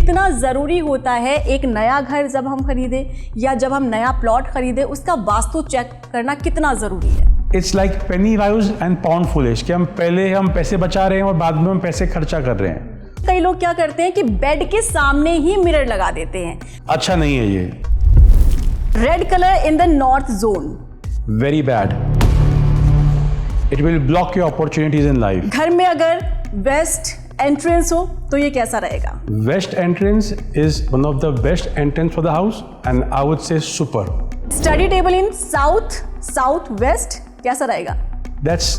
कितना ज़रूरी होता है एक नया घर जब हम खरीदें या जब हम नया प्लॉट खरीदें, उसका वास्तु चेक करना कितना ज़रूरी है। It's like penny wise and pound foolish कि हम पैसे बचा रहे हैं और बाद में हम पैसे खर्चा कर रहे हैं। कई लोग क्या करते हैं कि बेड के सामने ही मिरर लगा देते हैं। अच्छा नहीं है ये। Red colour in the north zone, very bad. It will block your opportunities in life. घर में अगर वेस्ट एंट्रेंस हो तो ये कैसा रहेगा? West entrance is one of the best entrance for the house and I would say super. Study table in south south west कैसा रहेगा? दैट्स।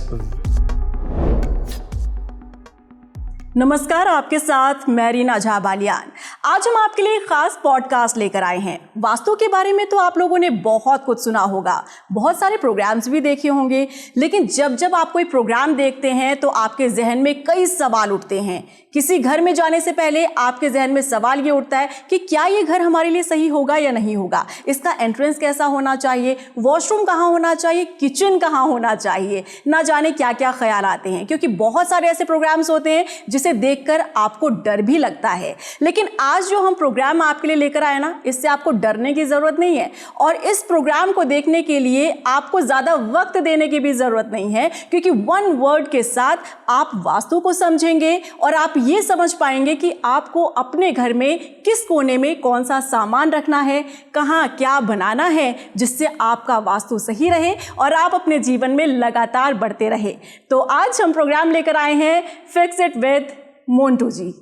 नमस्कार, आपके साथ मैं रीना झा बालियान। आज हम आपके लिए एक खास पॉडकास्ट लेकर आए हैं। वास्तु के बारे में तो आप लोगों ने बहुत कुछ सुना होगा, बहुत सारे प्रोग्राम्स भी देखे होंगे, लेकिन जब जब आप कोई प्रोग्राम देखते हैं तो आपके जहन में कई सवाल उठते हैं। किसी घर में जाने से पहले आपके जहन में सवाल ये उठता है कि क्या ये घर हमारे लिए सही होगा या नहीं होगा, इसका एंट्रेंस कैसा होना चाहिए, वॉशरूम कहाँ होना चाहिए, किचन कहाँ होना चाहिए, ना जाने क्या क्या ख्याल आते हैं। क्योंकि बहुत सारे ऐसे प्रोग्राम्स होते हैं जिसे देखकर आपको डर भी लगता है। लेकिन आज जो हम प्रोग्राम आपके लिए लेकर आए ना, इससे आपको डरने की ज़रूरत नहीं है और इस प्रोग्राम को देखने के लिए आपको ज़्यादा वक्त देने की भी ज़रूरत नहीं है, क्योंकि वन वर्ड के साथ आप वास्तु को समझेंगे और आप ये समझ पाएंगे कि आपको अपने घर में किस कोने में कौन सा सामान रखना है, कहाँ क्या बनाना है, जिससे आपका वास्तु सही रहे और आप अपने जीवन में लगातार बढ़ते रहे। तो आज हम प्रोग्राम लेकर आए हैं fix it with Montu ji.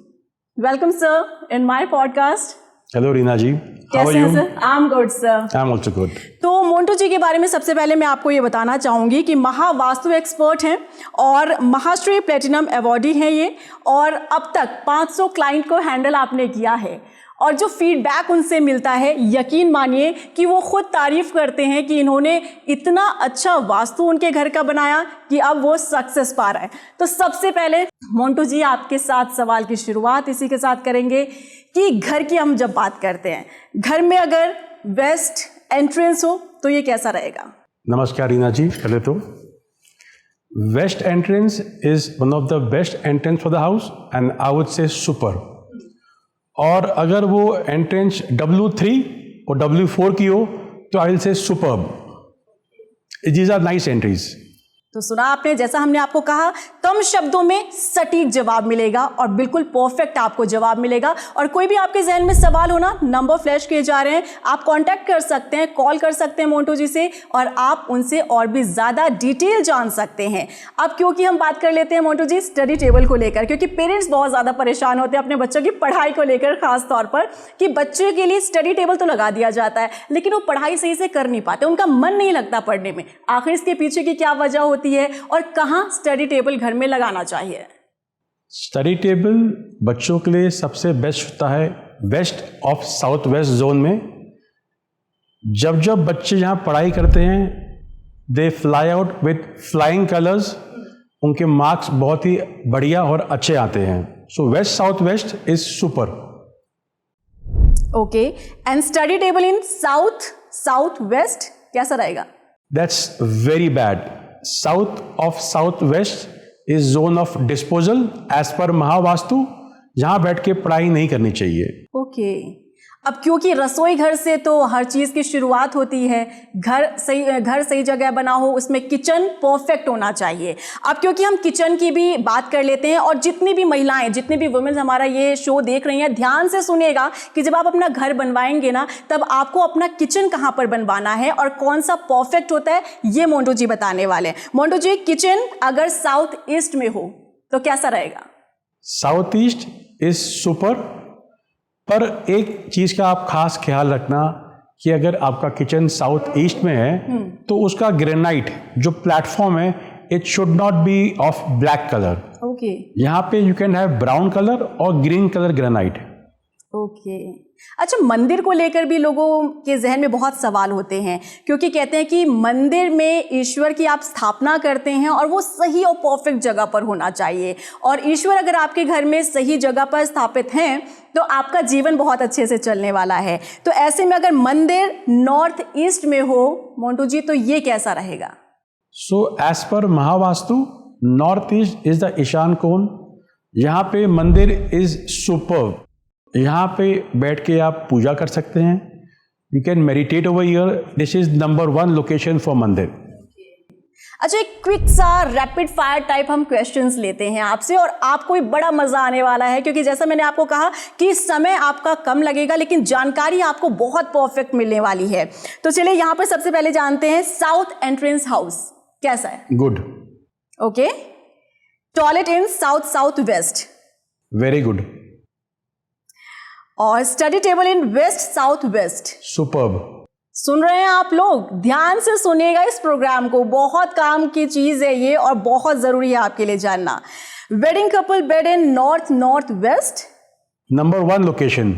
Welcome sir in my podcast. Hello Reena ji, कैसे हैं sir? I am good sir. I am also good. तो मोंटू जी के बारे में सबसे पहले मैं आपको ये बताना चाहूँगी कि महावास्तु एक्सपर्ट हैं और महाश्री प्लेटिनम अवॉर्डी हैं ये, और अब तक 500 क्लाइंट को हैंडल आपने किया है और जो फीडबैक उनसे मिलता है, यकीन मानिए कि वो खुद तारीफ करते हैं कि इन्होंने इतना अच्छा वास्तु उनके घर का बनाया कि अब वो सक्सेस पा रहा है। तो सबसे पहले मोंटू जी, आपके साथ सवाल की शुरुआत इसी के साथ करेंगे कि घर की हम जब बात करते हैं, घर में अगर वेस्ट एंट्रेंस हो तो ये कैसा रहेगा? नमस्कार रीना जी। पहले तो west entrance is one of the best entrance for the house and I would say super. और अगर वो एंट्रेंस W3 और W4 की हो तो I will say superb. These are nice entries. तो सुना आपने, जैसा हमने आपको कहा, कम शब्दों में सटीक जवाब मिलेगा और बिल्कुल परफेक्ट आपको जवाब मिलेगा। और कोई भी आपके जहन में सवाल हो ना, नंबर फ्लैश किए जा रहे हैं, आप कांटेक्ट कर सकते हैं, कॉल कर सकते हैं मोंटू जी से और आप उनसे और भी ज़्यादा डिटेल जान सकते हैं। अब क्योंकि हम बात कर लेते हैं मोंटू जी स्टडी टेबल को लेकर, क्योंकि पेरेंट्स बहुत ज़्यादा परेशान होते हैं अपने बच्चों की पढ़ाई को लेकर, खास तौर पर कि बच्चों के लिए स्टडी टेबल तो लगा दिया जाता है लेकिन वो पढ़ाई सही से कर नहीं पाते, उनका मन नहीं लगता पढ़ने में। आखिर इसके पीछे की क्या वजह होती है और कहां स्टडी टेबल घर में लगाना चाहिए? स्टडी टेबल बच्चों के लिए सबसे बेस्ट होता है west of south west zone में। जब जब बच्चे यहाँ पढ़ाई करते हैं, they fly out with flying colours, उनके मार्क्स बहुत ही बढ़िया और अच्छे आते हैं। So west south west is super. Okay, and study table in south south west कैसा रहेगा? That's very bad. South of south west is zone of disposal as पर महावास्तु। जहां बैठ के पढ़ाई नहीं करनी चाहिए। ओके, अब क्योंकि रसोई घर से तो हर चीज़ की शुरुआत होती है, घर सही जगह बना हो, उसमें किचन परफेक्ट होना चाहिए। अब क्योंकि हम किचन की भी बात कर लेते हैं और जितनी भी महिलाएं, जितनी भी वुमेन्स हमारा ये शो देख रही हैं, ध्यान से सुनिएगा कि जब आप अपना घर बनवाएंगे ना, तब आपको अपना किचन कहाँ पर बनवाना है और कौन सा परफेक्ट होता है, ये मोंटू जी बताने वाले हैं। मोंटू जी, किचन अगर साउथ ईस्ट में हो तो कैसा रहेगा? साउथ ईस्ट इज सुपर, पर एक चीज का आप खास ख्याल रखना कि अगर आपका किचन साउथ ईस्ट में है तो उसका ग्रेनाइट जो प्लेटफॉर्म है, it should not be of black colour. Okay, यहाँ पे you can have brown colour और ग्रीन कलर ग्रेनाइट। ओके, अच्छा, मंदिर को लेकर भी लोगों के जहन में बहुत सवाल होते हैं, क्योंकि कहते हैं कि मंदिर में ईश्वर की आप स्थापना करते हैं और वो सही और परफेक्ट जगह पर होना चाहिए, और ईश्वर अगर आपके घर में सही जगह पर स्थापित हैं तो आपका जीवन बहुत अच्छे से चलने वाला है। तो ऐसे में अगर मंदिर नॉर्थ ईस्ट में हो मोंटू जी, तो ये कैसा रहेगा? सो एज पर MahaVastu, north east is the ईशान कोण। यहाँ पे मंदिर इज सुपर्ब। यहाँ पे बैठ के आप पूजा कर सकते हैं. You can meditate over here. This is number 1 location for मंदिर. अच्छा, एक क्विक सा रैपिड फायर टाइप हम क्वेश्चंस लेते हैं आपसे और आपको भी बड़ा मजा आने वाला है, क्योंकि जैसा मैंने आपको कहा कि समय आपका कम लगेगा लेकिन जानकारी आपको बहुत परफेक्ट मिलने वाली है. तो चलिए यहाँ पर सबसे पहले जानते हैं, साउथ एंट्रेंस हाउस कैसा है? Good. Okay. Toilet in south south west? Very good. और study table in west south west? Superb. सुन रहे हैं आप लोग? ध्यान से सुनिएगा इस प्रोग्राम को, बहुत काम की चीज है ये और बहुत जरूरी है आपके लिए जानना. Wedding couple bed in north north west? Number 1 location.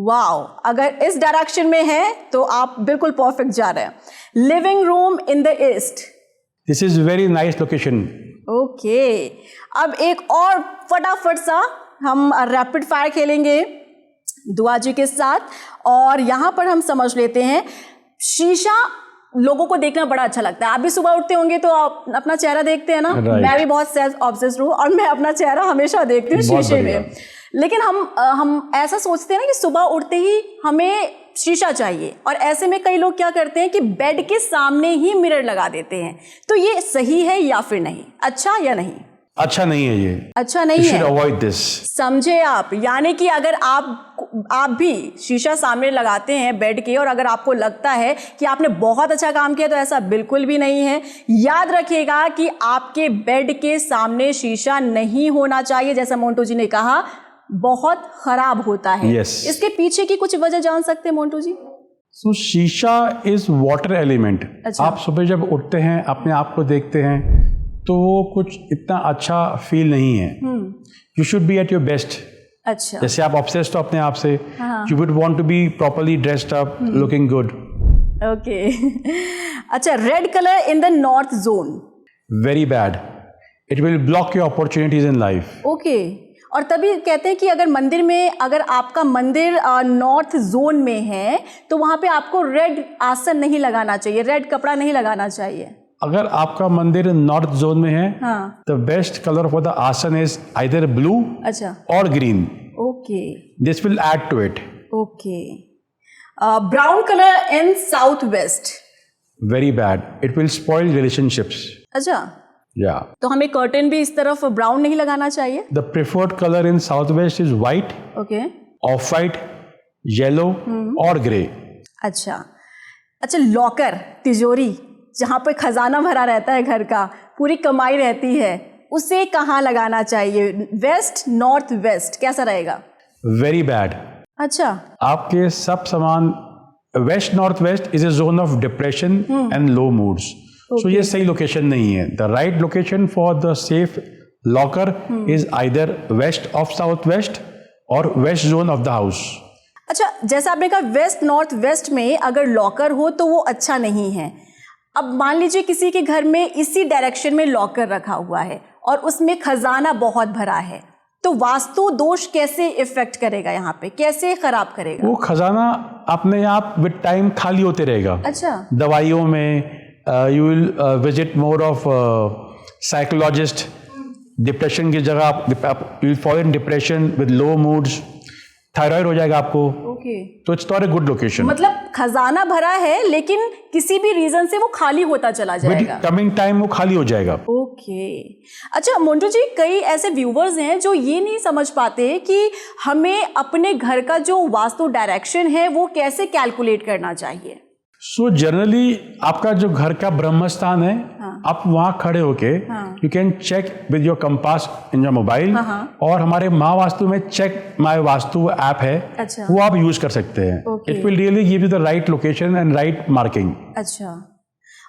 Wow, अगर इस डायरेक्शन में है तो आप बिल्कुल परफेक्ट जा रहे हैं. Living room in the east? This is very nice location. Okay. अब एक और फटाफट सा हम रैपिड फायर खेलेंगे दुआ जी के साथ, और यहां पर हम समझ लेते हैं, शीशा लोगों को देखना बड़ा अच्छा लगता है. आप भी सुबह उठते होंगे तो आप अपना चेहरा देखते हैं ना? Right. मैं भी बहुत सेल्फ ऑब्सेस्ड हूँ और मैं अपना चेहरा हमेशा देखती हूँ शीशे में. लेकिन हम ऐसा सोचते हैं ना कि सुबह उठते ही हमें शीशा चाहिए, और ऐसे में कई लोग क्या करते हैं कि बेड के सामने ही मिरर लगा देते हैं. तो ये सही है या फिर नहीं? अच्छा या नहीं? अच्छा नहीं है ये. अच्छा नहीं You है. should avoid this. समझे आप? यानी कि अगर आप भी शीशा सामने लगाते हैं बेड के और अगर आपको लगता है कि आपने बहुत अच्छा काम किया, तो ऐसा बिल्कुल भी नहीं है. याद रखिएगा कि आपके बेड के सामने शीशा नहीं होना चाहिए. जैसा मोन्टू जी ने कहा, बहुत खराब होता है. Yes. इसके पीछे की कुछ वजह जान सकते हैं मोन्टू जी? सो शीशा इज वाटर एलिमेंट. अच्छा. आप सुबह जब उठते हैं अपने आप को देखते हैं तो वो कुछ इतना अच्छा फील नहीं है. You should be at your best. अच्छा. जैसे आप ऑब्सेस्ड हो अपने आप से, you would want to be properly dressed up, looking good. Okay. अच्छा, red colour in the north zone? Very bad. It will block your opportunities in life. Okay. और तभी कहते हैं कि अगर मंदिर में, अगर आपका मंदिर नॉर्थ जोन में है तो वहां पे आपको रेड आसन नहीं लगाना चाहिए, रेड कपड़ा नहीं लगाना चाहिए. अगर आपका मंदिर नॉर्थ जोन में है, हाँ. The best colour for the asan is either blue अच्छा. और green. Okay. This will add to it. Okay. Brown colour in south west? Very bad. It will spoil relationships. अच्छा. या. तो हमें कर्टेन भी इस तरफ ब्राउन नहीं लगाना चाहिए? The preferred colour in south west is white, okay. Of white, yellow और ग्रे. अच्छा. अच्छा, लॉकर, तिजोरी, जहाँ पे खजाना भरा रहता है, घर का पूरी कमाई रहती है, उसे कहाँ लगाना चाहिए? वेस्ट, नॉर्थ वेस्ट, कैसा रहेगा? Very bad. अच्छा. आपके सब सामान, west north west is a zone of depression and low moods. So ये सही लोकेशन नहीं है. The right location for the safe locker is either west of south west और west zone of the house. अच्छा, जैसा आपने कहा waste north waste में अगर लॉकर हो तो वो अच्छा नहीं है. अब मान लीजिए किसी के घर में इसी डायरेक्शन में लॉकर रखा हुआ है और उसमें खजाना बहुत भरा है, तो वास्तु दोष कैसे इफेक्ट करेगा? यहाँ पे कैसे खराब करेगा? वो खजाना अपने आप विद टाइम खाली होते रहेगा. अच्छा. दवाइयों में you will visit more of psychologist. Depression की जगह आप you will fall in depression with low moods. Thyroid हो जाएगा आपको. ओके. तो it's not a good location. मतलब खजाना भरा है लेकिन किसी भी रीजन से वो खाली होता चला जाएगा. कमिंग टाइम वो खाली हो जाएगा. ओके. अच्छा मोन्टू जी, कई ऐसे व्यूवर्स हैं जो ये नहीं समझ पाते कि हमें अपने घर का जो वास्तु डायरेक्शन है वो कैसे कैलकुलेट करना चाहिए. सो जनरली आपका जो घर का ब्रह्म स्थान है, आप वहां खड़े होके you can check with your compass in your mobile, और हमारे माँ वास्तु में चेक माय वास्तु ऐप है. अच्छा. वो आप यूज कर सकते हैं. It will really give you the right location and right marking. अच्छा.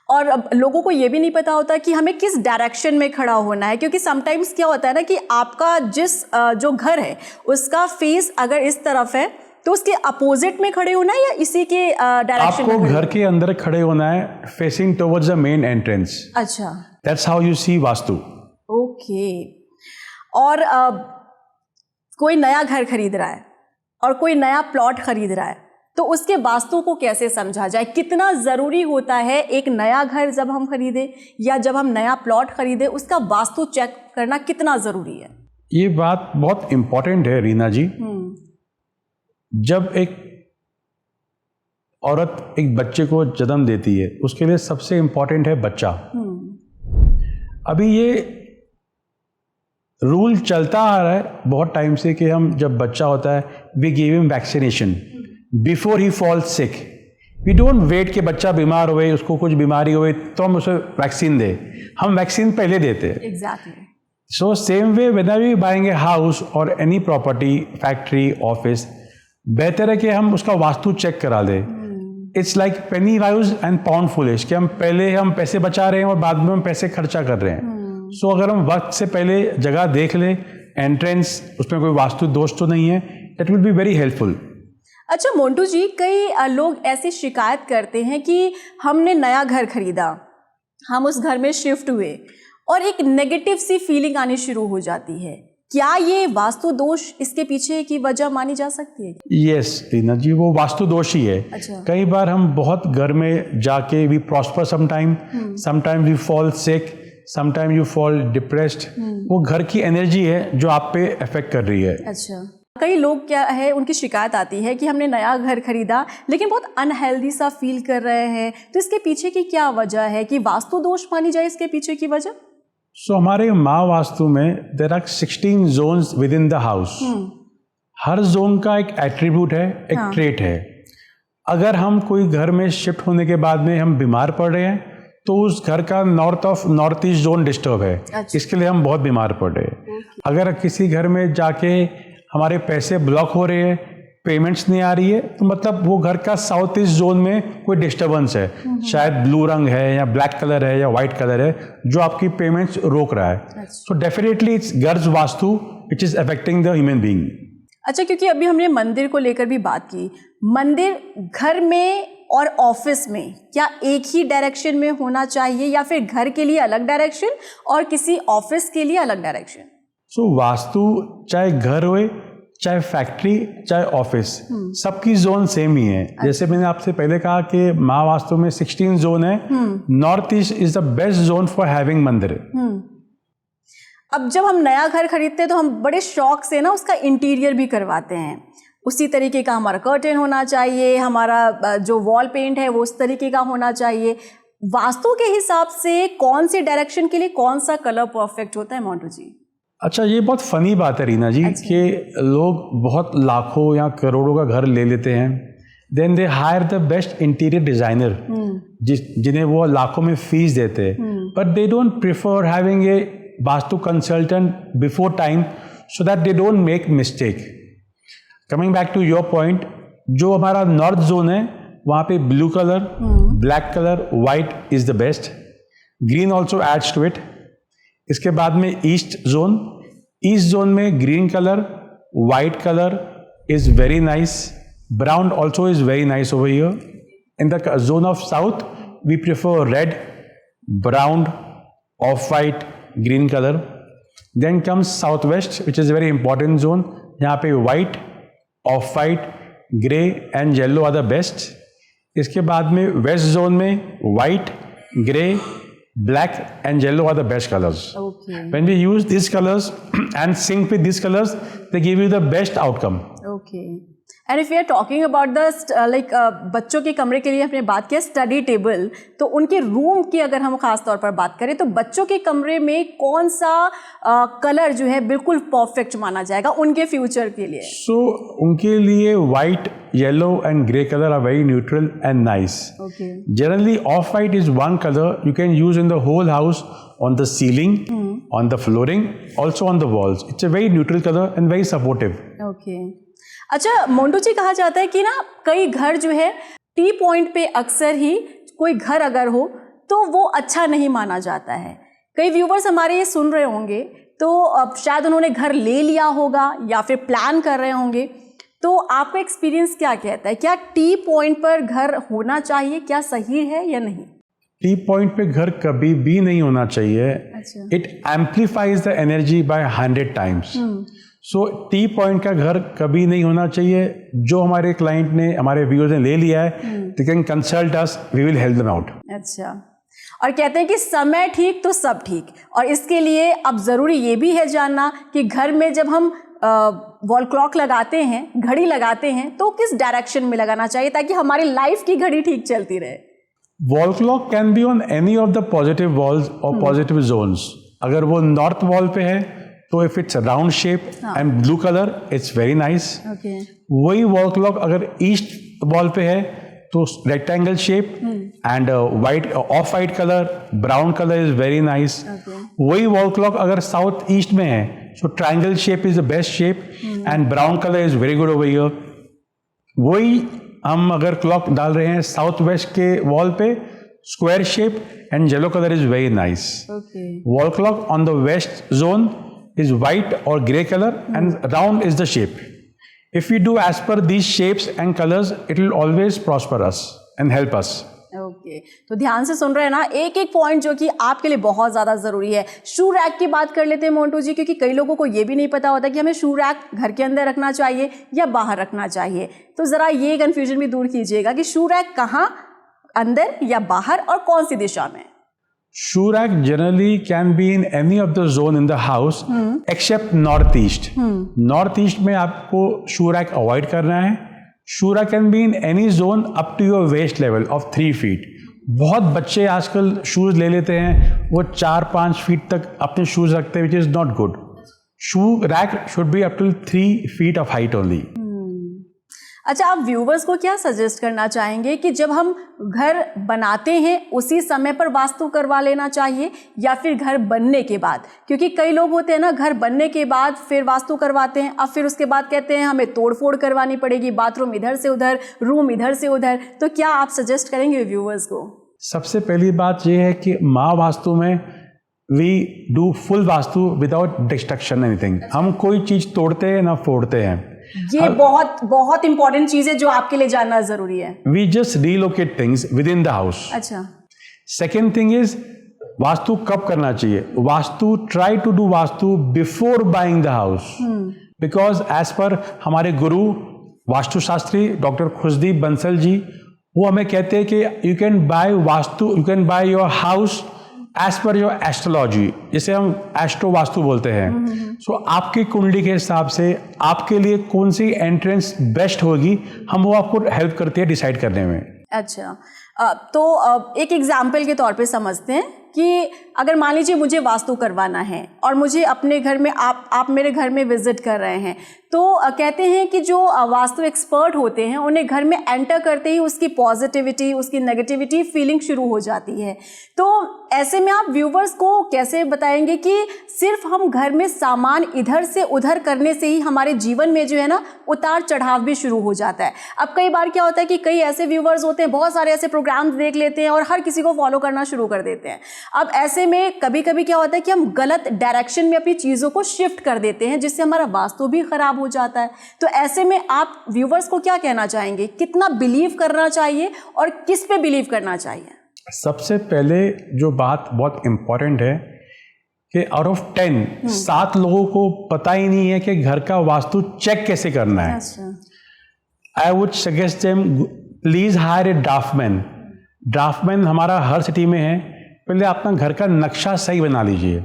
और अब लोगों को ये भी नहीं पता होता कि हमें किस डायरेक्शन में खड़ा होना है, क्योंकि समटाइम्स क्या होता है ना कि आपका जिस जो घर है उसका फेस अगर इस तरफ है तो उसके अपोजिट में खड़े होना है या इसी के डायरेक्शन में? आपको घर के अंदर खड़े होना है, facing towards the main entrance. अच्छा. That's how you see Vastu. Okay. और कोई नया घर खरीद रहा है और कोई नया प्लॉट खरीद रहा है, तो उसके वास्तु को कैसे समझा जाए? कितना ज़रूरी होता है एक नया घर जब हम खरीदें या जब हम नया प्लॉट खरीदें, उसका वास्तु चेक करना कितना ज़रूरी है? ये बात बहुत इम्पोर्टेंट है रीना जी. जब एक औरत एक बच्चे को जन्म देती है, उसके लिए सबसे इम्पॉर्टेंट है बच्चा। अभी ये रूल चलता आ रहा है बहुत टाइम से कि हम जब बच्चा होता है we give him vaccination before he falls sick. We don't wait कि बच्चा बीमार हुए, उसको कुछ बीमारी हुए तो हम उसे वैक्सीन दें, हम वैक्सीन पहले देते हैं। Exactly. So same way whenever we buying a house और एनी प्रॉपर्टी, फैक्ट्री, ऑफिस, बेहतर है कि हम उसका वास्तु चेक करा दें। It's like penny wise and pound foolish कि हम पैसे बचा रहे हैं और बाद में हम पैसे खर्चा कर रहे हैं। सो अगर हम वक्त से पहले जगह देख लें, एंट्रेंस उसमें कोई वास्तु दोष तो नहीं है, that will be very helpful. अच्छा मोंटू जी, कई लोग ऐसी शिकायत करते हैं कि हमने नया घर खरीदा, हम उस घर में शिफ्ट हुए और एक नेगेटिव सी फीलिंग आनी शुरू हो जाती है। क्या ये वास्तु दोष इसके पीछे की वजह मानी जा सकती है? यस टीना जी, वो वास्तु दोष ही है। अच्छा। कई बार हम बहुत घर में जाके we prosper sometime we fall sick, sometime you fall depressed. वो घर की एनर्जी है जो आप पे इफेक्ट कर रही है। अच्छा। कई लोग क्या है, उनकी शिकायत आती है कि हमने नया घर खरीदा लेकिन बहुत अनहेल्दी सा फील कर रहे हैं, तो इसके पीछे की क्या वजह है कि वास्तु दोष मानी जाए इसके पीछे की वजह? सो हमारे माँ वास्तु में there are 16 zones within the house हाउस। हर जोन का एक एट्रीब्यूट है, एक ट्रेट है। अगर हम कोई घर में शिफ्ट होने के बाद में हम बीमार पड़ रहे हैं तो उस घर का नॉर्थ ईस्ट जोन डिस्टर्ब है। अच्छा। इसके लिए हम बहुत बीमार पड़ रहे हैं। अगर किसी घर में जाके हमारे पैसे ब्लॉक हो रहे हैं, पेमेंट्स नहीं आ रही है, तो मतलब वो घर का साउथ ईस्ट जोन में कोई डिस्टर्बेंस है। शायद ब्लू रंग है या ब्लैक कलर है या वाइट कलर है जो आपकी पेमेंट्स रोक रहा है। सो डेफिनेटली इट्स गर्ज vastu which is affecting the human being. अच्छा, क्योंकि अभी हमने मंदिर को लेकर भी बात की, मंदिर घर में और ऑफिस में क्या एक ही डायरेक्शन में होना चाहिए या फिर घर के लिए अलग डायरेक्शन और किसी ऑफिस के लिए अलग डायरेक्शन? सो वास्तु चाहे घर होए, चाहे फैक्ट्री, चाहे ऑफिस, सबकी जोन सेम ही है। जैसे मैंने आपसे पहले कहा कि माँ वास्तु में 16 जोन है। North east is the west zone for having मंदिर। अब जब हम नया घर खरीदते हैं तो हम बड़े शौक से ना उसका इंटीरियर भी करवाते हैं, उसी तरीके का हमारा कर्टेन होना चाहिए, हमारा जो वॉल पेंट है वो उस तरीके का होना चाहिए। वास्तु के हिसाब से कौन सी डायरेक्शन के लिए कौन सा कलर परफेक्ट होता है मोंटू जी? अच्छा, ये बहुत फनी बात है रीना जी। अच्छा। कि लोग बहुत लाखों या करोड़ों का घर ले लेते हैं, then they hire the best interior designer जिन्हें वो लाखों में फीस देते हैं, but they don't prefer having a vastu consultant before time so that they don't make mistake. Coming back to your point, जो हमारा नॉर्थ जोन है वहाँ पे blue colour, black colour, white is the best. Green also adds to it. इसके बाद में east zone में green colour, white colour is very nice, brown also is very nice over here. In the zone of south we prefer red, brown, off white, green colour. Then comes south west which is very important zone. यहाँ पे white, off white, grey and yellow are the best. इसके बाद में west zone में white, grey, black and yellow are the best colors. Okay. When we use these colors and sync with these colors, they give you the best outcome. Okay. And if we are talking about the बच्चों के कमरे के लिए हमने बात किया study table, तो उनके रूम की अगर हम खास तौर पर बात करें तो बच्चों के कमरे में कौन सा कलर जो है बिल्कुल परफेक्ट माना जाएगा उनके फ्यूचर के लिए? So उनके लिए white, yellow and grey color are very neutral and nice. Okay. Generally off white is one color you can use in the whole house, on the ceiling, on the flooring, also on the walls. It's a very neutral color and very supportive. Okay. अच्छा मोंटू जी, कहा जाता है कि ना कई घर जो है टी पॉइंट पे अक्सर ही कोई घर अगर हो तो वो अच्छा नहीं माना जाता है। कई व्यूवर्स हमारे ये सुन रहे होंगे तो अब शायद उन्होंने घर ले लिया होगा या फिर प्लान कर रहे होंगे, तो आपका एक्सपीरियंस क्या कहता है, क्या टी पॉइंट पर घर होना चाहिए, क्या सही है या नहीं? टी पॉइंट पे घर कभी भी नहीं होना चाहिए। अच्छा। It amplifies the energy by 100 times. So T point का घर कभी नहीं होना चाहिए। जो हमारे क्लाइंट ने, हमारे व्यूअर्स ने ले लिया है, they can consult us, we will help them out. अच्छा, और कहते हैं कि समय ठीक तो सब ठीक, और इसके लिए अब ज़रूरी ये भी है जानना कि घर में जब हम वॉल क्लॉक लगाते हैं, घड़ी लगाते हैं, तो किस डायरेक्शन में लगाना चाहिए ताकि हमारी लाइफ की घड़ी ठीक चलती रहे? Wall clock can be on any of the positive walls और पॉजिटिव जोन्स. अगर वो नॉर्थ वॉल पे है तो if it's round shape and blue colour it's very nice. वही वॉल क्लॉक अगर ईस्ट वॉल पे है तो rectangle shape and white off white colour, brown colour is very nice. वही वॉल क्लॉक अगर साउथ ईस्ट में है so triangle shape is the best shape and brown colour is very good over here. वही हम अगर clock डाल रहे हैं साउथ वेस्ट के वॉल पे, square shape and yellow colour is very nice. Wall clock on the west zone is white or grey color and round is the shape. If we do as per these shapes and colors, it will always prosper us and help us. Okay, तो ध्यान से सुन रहे हैं ना, एक एक point जो कि आपके लिए बहुत ज़्यादा ज़रूरी है. शू रैक की बात कर लेते हैं मोंटू जी, क्योंकि कई लोगों को ये भी नहीं पता होता कि हमें शू रैक घर के अंदर रखना चाहिए या बाहर रखना चाहिए. तो ज़रा ये कन्फ्यूजन भी दूर कीजिएगा कि शू रैक कहाँ, अंदर या बाहर, और कौन सी दिशा में? Shoe rack generally can be in any of the zone in the house except northeast. Northeast में आपको shoe rack avoid करना है. Shoe rack can be in any zone up to your waist level of 3 feet. बहुत बच्चे आजकल shoes ले लेते हैं, वो 4-5 फीट तक अपने शूज रखते हैं, which is not good. Shoe rack should be up to 3 feet of height only. अच्छा, आप व्यूवर्स को क्या सजेस्ट करना चाहेंगे कि जब हम घर बनाते हैं उसी समय पर वास्तु करवा लेना चाहिए या फिर घर बनने के बाद? क्योंकि कई लोग होते हैं ना, घर बनने के बाद फिर वास्तु करवाते हैं, अब फिर उसके बाद कहते हैं हमें तोड़ फोड़ करवानी पड़ेगी, बाथरूम इधर से उधर, रूम इधर से उधर. तो क्या आप सजेस्ट करेंगे व्यूवर्स को? सबसे पहली बात यह है कि माँ वास्तु में we do full vastu without destruction anything. हम कोई चीज़ तोड़ते हैं ना फोड़ते हैं. ये बहुत बहुत इंपॉर्टेंट चीज है जो आपके लिए जानना जरूरी है. We just relocate things within the house house. अच्छा. सेकेंड थिंग इज वास्तु कब करना चाहिए? Vastu, try to do vastu before buying the house, because as per हमारे गुरु वास्तुशास्त्री डॉक्टर खुशदीप बंसल जी, वो हमें कहते हैं कि you can buy vastu, you can buy your house as per your astrology, जिसे हम एस्ट्रो वास्तु बोलते हैं. सो आपकी कुंडली के हिसाब से आपके लिए कौन सी एंट्रेंस बेस्ट होगी, हम वो आपको हेल्प करते हैं डिसाइड करने में. अच्छा, तो एक एग्जाम्पल के तौर पे समझते हैं कि अगर मान लीजिए मुझे वास्तु करवाना है और मुझे अपने घर में, आप मेरे घर में विजिट कर रहे हैं, तो कहते हैं कि जो वास्तु एक्सपर्ट होते हैं उन्हें घर में एंटर करते ही उसकी पॉजिटिविटी, उसकी नेगेटिविटी फीलिंग शुरू हो जाती है. तो ऐसे में आप व्यूवर्स को कैसे बताएंगे कि सिर्फ हम घर में सामान इधर से उधर करने से ही हमारे जीवन में जो है ना उतार चढ़ाव भी शुरू हो जाता है? अब कई बार क्या होता है कि कई ऐसे व्यूवर्स होते हैं, बहुत सारे ऐसे प्रोग्राम्स देख लेते हैं और हर किसी को फॉलो करना शुरू कर देते हैं. अब ऐसे में कभी कभी क्या होता है कि हम गलत डायरेक्शन में अपनी चीज़ों को शिफ्ट कर देते हैं, जिससे हमारा वास्तु भी खराब हो जाता है. तो ऐसे में आप व्यूवर्स को क्या कहना चाहेंगे? कितना बिलीव करना चाहिए और किस पे बिलीव करना चाहिए? सबसे पहले जो बात बहुत इंपॉर्टेंट है कि आउट ऑफ 10 7 लोगों को पता ही नहीं है कि घर का वास्तु चेक कैसे करना है. I would suggest them please hire a draftsman. Draftsman हमारा हर सिटी में है. पहले अपना घर का नक्शा सही बना लीजिए,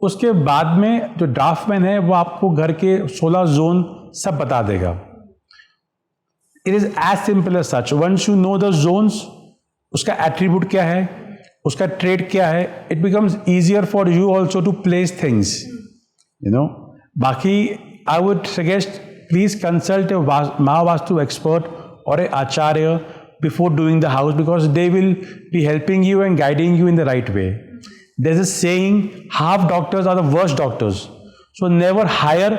उसके बाद में जो ड्राफ्टमैन है वो आपको घर के 16 जोन सब बता देगा. It is as simple as such. Once you know the zones, उसका एट्रीब्यूट क्या है, उसका ट्रेड क्या है, it becomes easier for you also to place things, you know. बाकी I would suggest please consult a Mahavastu expert और a Acharya before doing the house, because they will be helping you and guiding you in the right way. There's a saying, half doctors are the worst doctors. So never hire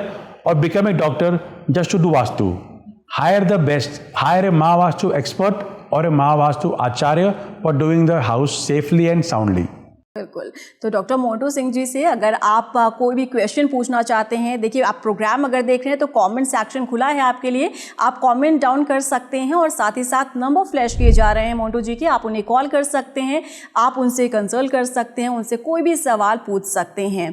or become a doctor just to do vastu. Hire the best. Hire a Mahavastu expert or a Mahavastu Acharya for doing the house safely and soundly. बिल्कुल. तो doctor Montu Singh ji से अगर आप कोई भी question पूछना चाहते हैं, देखिए आप प्रोग्राम अगर देख रहे हैं तो कमेंट सेक्शन खुला है आपके लिए, आप कमेंट डाउन कर सकते हैं और साथ ही साथ नंबर फ्लैश किए जा रहे हैं मोंटू जी के, आप उन्हें कॉल कर सकते हैं, आप उनसे कंसल्ट कर सकते हैं, उनसे कोई भी सवाल पूछ सकते हैं.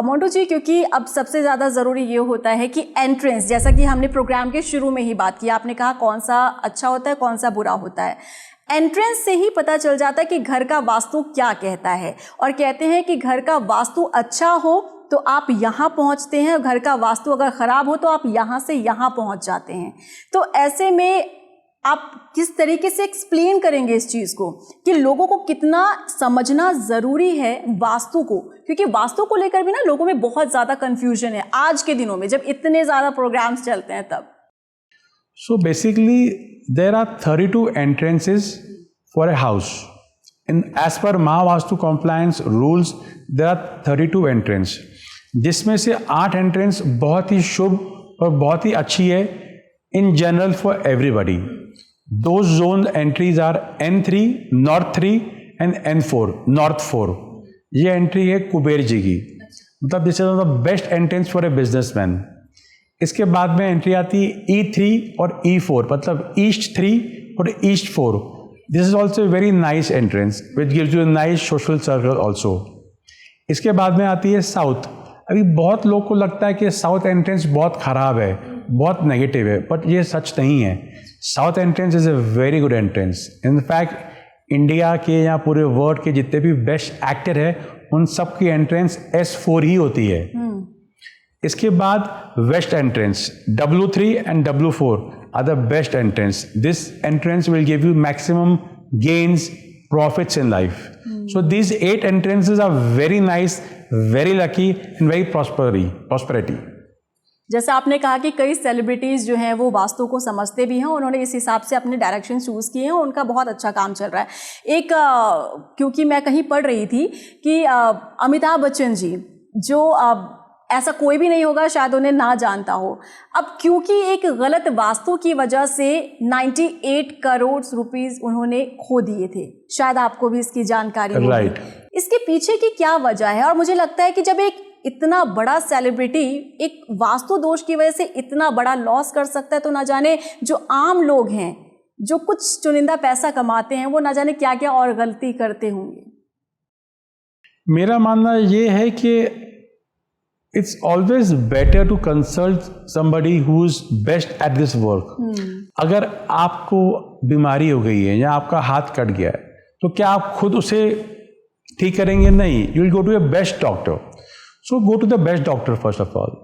मोंटू जी, क्योंकि अब सबसे ज़्यादा ज़रूरी ये होता है कि एंट्रेंस, जैसा कि हमने प्रोग्राम के शुरू में ही बात की, आपने कहा कौन सा अच्छा होता है कौन सा बुरा होता है. एंट्रेंस से ही पता चल जाता है कि घर का वास्तु क्या कहता है, और कहते हैं कि घर का वास्तु अच्छा हो तो आप यहाँ पहुँचते हैं, घर का वास्तु अगर ख़राब हो तो आप यहाँ से यहाँ पहुँच जाते हैं। तो ऐसे में आप किस तरीके से एक्सप्लेन करेंगे इस चीज़ को कि लोगों को कितना समझना ज़रूरी है वास्तु को, क्योंकि वास्तु को लेकर भी ना लोगों में बहुत ज़्यादा कन्फ्यूजन है आज के दिनों में, जब इतने ज़्यादा प्रोग्राम्स चलते हैं तब। So basically there are 32 entrances for a house. As per Mahavastu compliance rules, there are 32 entrances, जिसमें से 8 एंट्रेंस बहुत ही शुभ और बहुत ही अच्छी है in general for everybody. Those zone entries are N3, North 3 and N4, North 4. ये एंट्री है कुबेर जी की, मतलब this is the best entrance for a businessman. इसके बाद में एंट्री आती है E3 और E4, मतलब ईस्ट 3 और east 4। This is also very nice entrance which gives you a nice social circle also. इसके बाद में आती है साउथ। अभी बहुत लोग को लगता है कि साउथ एंट्रेंस बहुत ख़राब है, बहुत नेगेटिव है, बट ये सच नहीं है। South entrance is a very good entrance. In fact India के या पूरे वर्ल्ड के जितने भी बेस्ट एक्टर है उन सब की एंट्रेंस S4 ही होती है। इसके बाद west entrance W3 and W4 are the best entrance. This entrance will give you maximum gains, profits in life. So these 8 entrances are very nice, very lucky and very prosperity. जैसे आपने कहा कि कई celebrities जो हैं वो वास्तु को समझते भी हैं, उन्होंने इस हिसाब से अपने डायरेक्शन चूज़ किए हैं, उनका बहुत अच्छा काम चल रहा है। एक क्योंकि मैं कहीं पढ़ रही थी कि अमिताभ बच्चन जी जो ऐसा कोई भी नहीं होगा शायद उन्हें ना जानता हो, अब क्योंकि एक गलत वास्तु की वजह से 98 करोड़ रुपीस उन्होंने खो दिए थे। शायद आपको भी इसकी जानकारी होगी। Right. इसके पीछे की क्या वजह है? और मुझे लगता है कि जब एक इतना बड़ा सेलिब्रिटी एक वास्तु दोष की वजह से इतना बड़ा लॉस कर सकता है, तो ना जाने जो आम लोग हैं जो कुछ चुनिंदा पैसा कमाते हैं वो ना जाने क्या क्या और गलती करते होंगे। मेरा मानना ये है कि it's always better to consult somebody who is best at this work. अगर आपको बीमारी हो गई है या आपका हाथ कट गया है तो क्या आप खुद उसे ठीक करेंगे? नहीं, you will go to a best doctor. So go to the best doctor first of all.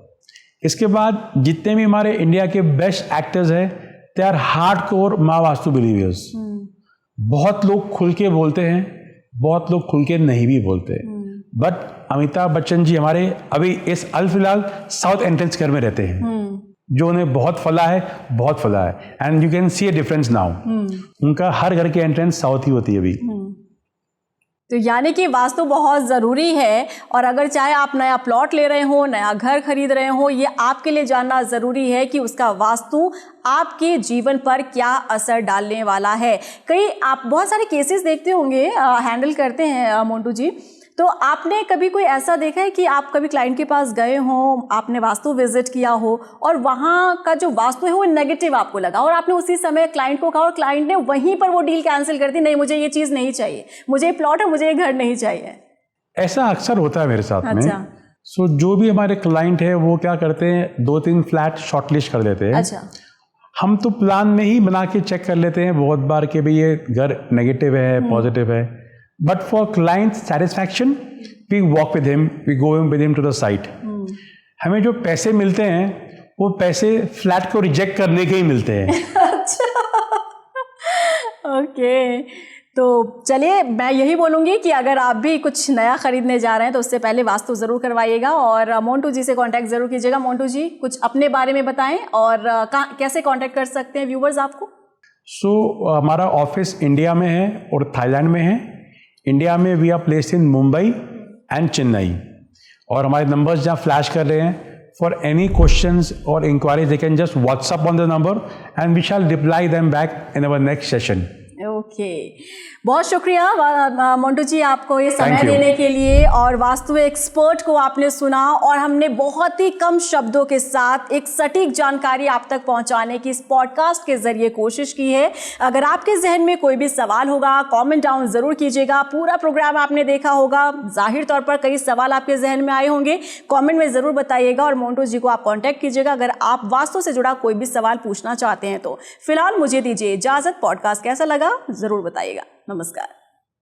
इसके बाद जितने भी हमारे इंडिया के बेस्ट एक्टर्स हैं they are hardcore Mahavastu believers. बहुत लोग खुल के बोलते हैं, बहुत लोग खुल के नहीं भी बोलते, बट अमिताभ बच्चन जी हमारे अभी इस फिलहाल साउथ एंट्रेंस घर में रहते हैं, जो उन्हें बहुत फला है, बहुत फला है। And you can see A difference now. उनका हर घर की एंट्रेंस साउथ ही होती है अभी। तो यानी कि वास्तु बहुत ज़रूरी है, और अगर चाहे आप नया प्लॉट ले रहे हो, नया घर खरीद रहे हो, ये आपके लिए जानना ज़रूरी है कि उसका वास्तु आपके जीवन पर क्या असर डालने वाला है। कई आप बहुत सारे केसेस देखते होंगे, हैंडल करते हैं मोंटू जी, तो आपने कभी कोई ऐसा देखा है कि आप कभी क्लाइंट के पास गए हो, आपने वास्तु विजिट किया हो और वहाँ का जो वास्तु है वो नेगेटिव आपको लगा और आपने उसी समय क्लाइंट को कहा और क्लाइंट ने वहीं पर वो डील कैंसिल कर दी, नहीं मुझे ये चीज़ नहीं चाहिए, मुझे ये प्लॉट है, मुझे ये घर नहीं चाहिए? ऐसा अक्सर होता है मेरे साथ में। अच्छा। सो जो भी हमारे क्लाइंट है वो क्या करते हैं, 2-3 फ्लैट शॉर्टलिस्ट कर देते हैं। अच्छा। हम तो प्लान में ही बना के चेक कर लेते हैं बहुत बार कि भाई ये घर नेगेटिव है, पॉजिटिव है। But for client satisfaction, we walk with him, we go with him to the site. हमें जो पैसे मिलते हैं वो पैसे फ्लैट को रिजेक्ट करने के ही मिलते हैं। अच्छा, ओके। तो चलिए मैं यही बोलूँगी कि अगर आप भी कुछ नया खरीदने जा रहे हैं तो उससे पहले वास्तु ज़रूर करवाइएगा और मोंटू जी से कांटेक्ट ज़रूर कीजिएगा। मोंटू जी कुछ अपने बारे में बताएं और कैसे कांटेक्ट कर सकते हैं व्यूवर्स आपको? हमारा ऑफिस इंडिया में है और थाईलैंड में है। इंडिया में we are placed in Mumbai and Chennai, और हमारे नंबर्स जहाँ फ्लैश कर रहे हैं, फॉर एनी क्वेश्चंस और enquiries they can just WhatsApp on the number and we shall reply them back in our next session. Okay, बहुत शुक्रिया मोंटू जी आपको ये समय देने के लिए, और वास्तु एक्सपर्ट को आपने सुना और हमने बहुत ही कम शब्दों के साथ एक सटीक जानकारी आप तक पहुंचाने की इस पॉडकास्ट के जरिए कोशिश की है। अगर आपके जहन में कोई भी सवाल होगा कमेंट डाउन ज़रूर कीजिएगा। पूरा प्रोग्राम आपने देखा होगा, जाहिर तौर पर कई सवाल आपके जहन में आए होंगे, कॉमेंट में ज़रूर बताइएगा और मोंटू जी को आप कॉन्टैक्ट कीजिएगा अगर आप वास्तु से जुड़ा कोई भी सवाल पूछना चाहते हैं तो। फिलहाल मुझे दीजिए इजाज़त। पॉडकास्ट कैसा लगा ज़रूर बताइएगा। नमस्कार।